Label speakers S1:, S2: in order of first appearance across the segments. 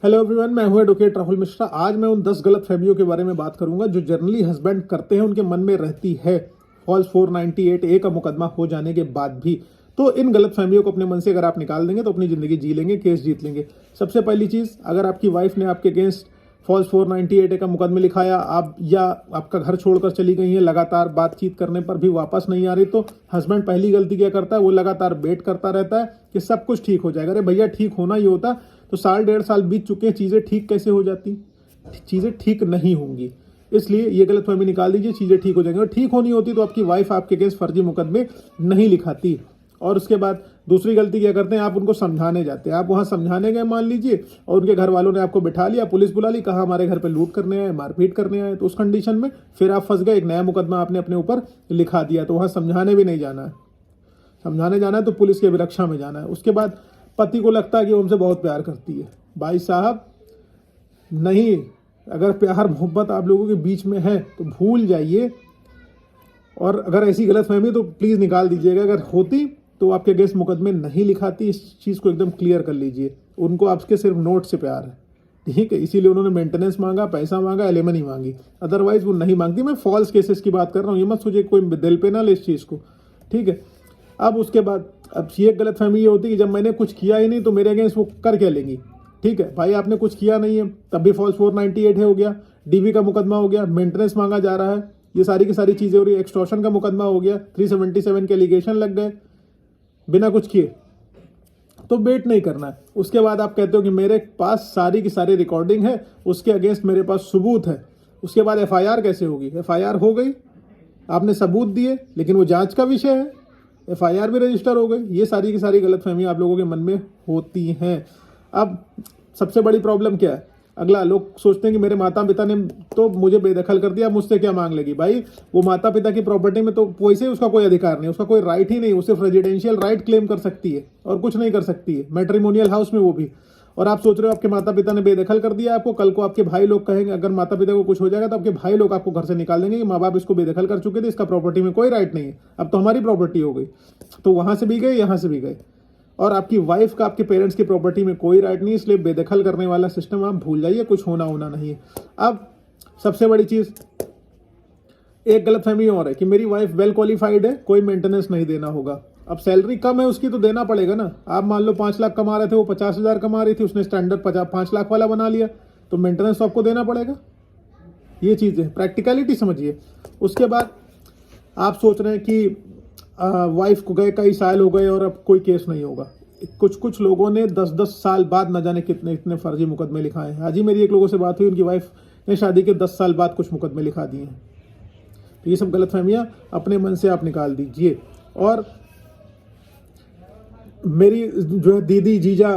S1: Hello everyone, मैं हूं advocate Rahul Mishra. आज मैं उन 10 गलत फहमियों के बारे में बात करूंगा जो जनरली हस्बैंड करते हैं, उनके मन में रहती है फॉल्स 498A का मुकदमा हो जाने के बाद भी। तो इन गलत फहमियों को अपने मन से अगर आप निकाल देंगे तो अपनी जिंदगी जी लेंगे, केस जीत लेंगे। सबसे पहली चीज, अगर आपकी वाइफ ने आपके अगेंस्ट फॉल्स 498A का मुकदमा लिखाया, आप या आपका घर छोड़कर चली गई है, लगातार बातचीत करने पर भी वापस नहीं आ रही, तो हस्बैंड पहली गलती क्या करता है, वो लगातार वेट करता रहता है कि सब कुछ ठीक हो जाएगा। अरे भैया, ठीक होना ही होता तो साल डेढ़ साल बीत चुके हैं, चीज़ें ठीक कैसे हो जाती? चीज़ें ठीक नहीं होंगी। इसलिए ये गलतफहमी निकाल दीजिए, चीज़ें ठीक हो जाएंगी। और ठीक होनी होती तो आपकी वाइफ आपके अगेंस्ट फर्जी मुकदमे नहीं लिखाती। और उसके बाद दूसरी गलती क्या करते हैं, आप उनको समझाने जाते हैं। आप वहाँ समझाने गए मान लीजिए, और उनके घर वालों ने आपको बिठा लिया, पुलिस बुला ली, कहा हमारे घर पे लूट करने आए, मारपीट करने आए। तो उस कंडीशन में फिर आप फंस गए, एक नया मुकदमा आपने अपने ऊपर लिखा दिया। तो वहाँ समझाने भी नहीं जाना है। समझाने जाना है तो पुलिस की अभिरक्षा में जाना है। उसके बाद पति को लगता है कि वो हमसे बहुत प्यार करती है। भाई साहब नहीं, अगर प्यार मोहब्बत आप लोगों के बीच में है तो भूल जाइए। और अगर ऐसी गलतफहमी तो प्लीज़ निकाल दीजिएगा। अगर होती तो आपके अगेंस्ट मुकदमे नहीं लिखाती। इस चीज़ को एकदम क्लियर कर लीजिए। उनको आपके सिर्फ नोट से प्यार है, ठीक है, इसीलिए उन्होंने मेंटेनेंस मांगा, पैसा मांगा, एलिमनी मांगी, अदरवाइज वो नहीं मांगती। मैं फॉल्स केसेस की बात कर रहा हूँ, ये मत सोचिए कोई दिल पे ना ले इस चीज़ को, ठीक है। अब उसके बाद अब ये गलतफहमी ये होती है कि जब मैंने कुछ किया ही नहीं तो मेरे अगेंस्ट वो कर क्या लेंगी। ठीक है भाई, आपने कुछ किया नहीं है तब भी फॉल्स 498 हो गया, डीवी का मुकदमा हो गया, मेंटेनेंस मांगा जा रहा है, ये सारी की सारी चीज़ें हो रही है, एक्सटॉर्शन का मुकदमा हो गया, 377 के एलिगेशन लग गए बिना कुछ किए। तो वेट नहीं करना है। उसके बाद आप कहते हो कि मेरे पास सारी की सारी रिकॉर्डिंग है, उसके अगेंस्ट मेरे पास सबूत है। उसके बाद एफआईआर कैसे होगी? एफआईआर हो गई, आपने सबूत दिए, लेकिन वो जांच का विषय है, एफआईआर भी रजिस्टर हो गई। ये सारी की सारी गलतफहमियां आप लोगों के मन में होती हैं। अब सबसे बड़ी प्रॉब्लम क्या है? अगला, लोग सोचते हैं कि मेरे माता पिता ने तो मुझे बेदखल कर दिया, मुझसे क्या मांग लेगी। भाई, वो माता पिता की प्रॉपर्टी में तो वैसे ही उसका कोई अधिकार नहीं, उसका कोई राइट ही नहीं। वो सिर्फ रेजिडेंशियल राइट क्लेम कर सकती है और कुछ नहीं कर सकती है, मैट्रिमोनियल हाउस में वो भी। और आप सोच रहे हो आपके माता पिता ने बेदखल कर दिया आपको, कल को आपके भाई लोग कहेंगे, अगर माता पिता को कुछ हो जाएगा तो आपके भाई लोग आपको घर से निकाल देंगे कि माँ बाप इसको बेदखल कर चुके थे, इसका प्रॉपर्टी में कोई राइट नहीं है, अब तो हमारी प्रॉपर्टी हो गई। तो वहां से भी गए, यहां से भी गए। और आपकी वाइफ का आपके पेरेंट्स की प्रॉपर्टी में कोई राइट नहीं, इसलिए बेदखल करने वाला सिस्टम आप भूल जाइए, कुछ होना नहीं है। अब सबसे बड़ी चीज, एक गलतफहमी और है कि मेरी वाइफ वेल क्वालिफाइड है, कोई मेंटेनेंस नहीं देना होगा। अब सैलरी कम है उसकी तो देना पड़ेगा ना। आप मान लो 5 लाख कमा रहे थे, वो 50,000 कमा रही थी, उसने स्टैंडर्ड 5 लाख वाला बना लिया, तो मेंटेनेंस तो आपको देना पड़ेगा। ये चीज़ है, प्रैक्टिकलिटी समझिए। उसके बाद आप सोच रहे हैं कि वाइफ को गए कई साल हो गए और अब कोई केस नहीं होगा। कुछ लोगों ने 10-10 साल बाद न जाने कितने इतने फर्जी मुकदमे लिखाए हैं। आज ही मेरी एक लोगों से बात हुई, उनकी वाइफ ने शादी के 10 साल बाद कुछ मुकदमे लिखा दिए हैं। तो ये सब गलतफहमियां अपने मन से आप निकाल दीजिए। और मेरी जो है दीदी जीजा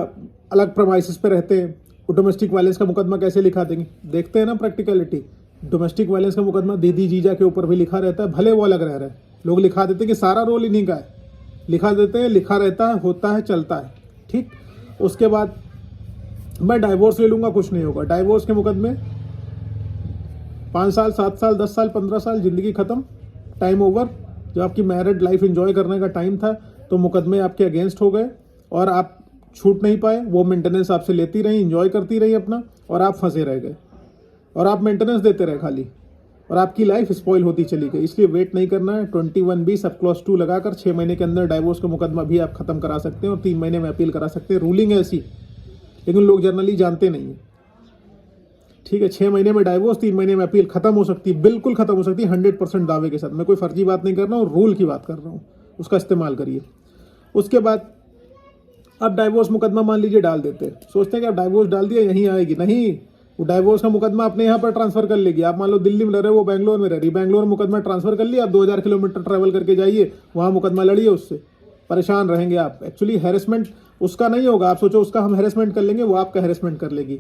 S1: अलग प्रमाइसिस पे रहते हैं, वो डोमेस्टिक वायलेंस का मुकदमा कैसे लिखा देंगे? देखते हैं ना प्रैक्टिकलिटी। डोमेस्टिक वायलेंस का मुकदमा दीदी जीजा के ऊपर भी लिखा रहता है, भले वो अलग रह रहे हैं, लोग लिखा देते हैं कि सारा रोल इन्हीं का है, लिखा देते हैं, लिखा रहता है, होता है, चलता है, ठीक। उसके बाद मैं डाइवोर्स ले लूंगा, कुछ नहीं होगा। डाइवोर्स के मुकदमे 5 साल, 7 साल, 10 साल, 15 साल, जिंदगी खत्म, टाइम ओवर। जो आपकी मैरिड लाइफ एंजॉय करने का टाइम था, तो मुकदमे आपके अगेंस्ट हो गए और आप छूट नहीं पाए। वो मेंटेनेंस आपसे लेती रही, एंजॉय करती रही अपना, और आप फंसे रह गए और आप मेंटेनेंस देते रहे खाली, और आपकी लाइफ स्पॉइल होती चली गई। इसलिए वेट नहीं करना है। 21B सब क्लॉज 2 लगाकर 6 महीने के अंदर डाइवोर्स का मुकदमा भी आप खत्म करा सकते हैं और 3 महीने में अपील करा सकते हैं। रूलिंग है ऐसी, लेकिन लोग जनरली जानते नहीं है, ठीक है। 6 महीने में डाइवोर्स, 3 महीने में अपील खत्म हो सकती है, बिल्कुल खत्म हो सकती है, 100% दावे के साथ। मैं कोई फर्जी बात नहीं कर रहा हूँ, रूल की बात कर रहा हूँ, उसका इस्तेमाल करिए। उसके बाद अब डाइवोर्स मुकदमा मान लीजिए डाल देते हैं, सोचते हैं कि अब डाइवोर्स डाल दिया यहीं आएगी, नहीं। वो डाइवोर्स का मुकदमा अपने यहाँ पर ट्रांसफर कर लेगी। आप मान लो दिल्ली में रह रहे हो, वो बैंगलोर में रह रही, बैंगलोर मुकदमा ट्रांसफर कर लिया, आप 2000 किलोमीटर ट्रैवल करके जाइए, वहाँ मुकदमा लड़िए, उससे परेशान रहेंगे आप। एक्चुअली हैरेसमेंट उसका नहीं होगा, आप सोचो उसका हम हैरेसमेंट कर लेंगे, वो आपका हैरेसमेंट कर लेगी।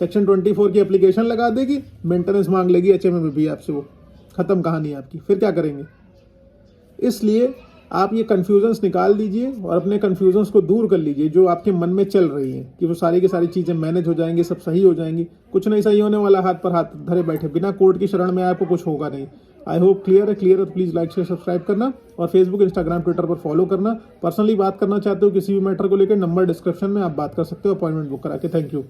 S1: सेक्शन 24 की एप्लीकेशन लगा देगी, मेंटेनेंस मांग लेगी HMA में भी आपसे, वो खत्म कहानी आपकी। फिर क्या करेंगे? इसलिए आप ये कन्फ्यूजन्स निकाल दीजिए और अपने कन्फ्यूजन्स को दूर कर लीजिए जो आपके मन में चल रही हैं, कि वो सारी की सारी चीज़ें मैनेज हो जाएंगी, सब सही हो जाएंगी। कुछ नहीं सही होने वाला, हाथ पर हाथ धरे बैठे, बिना कोर्ट की शरण में आपको कुछ होगा नहीं। आई होप क्लियर है। क्लियर है तो प्लीज़ लाइक शेयर सब्सक्राइब करना और फेसबुक, इंस्टाग्राम, ट्विटर पर फॉलो करना। पर्सनली बात करना चाहते हो किसी भी मैटर को लेकर, नंबर डिस्क्रिप्शन में आप बात कर सकते हो अपॉइंटमेंट बुक करा के। Thank you.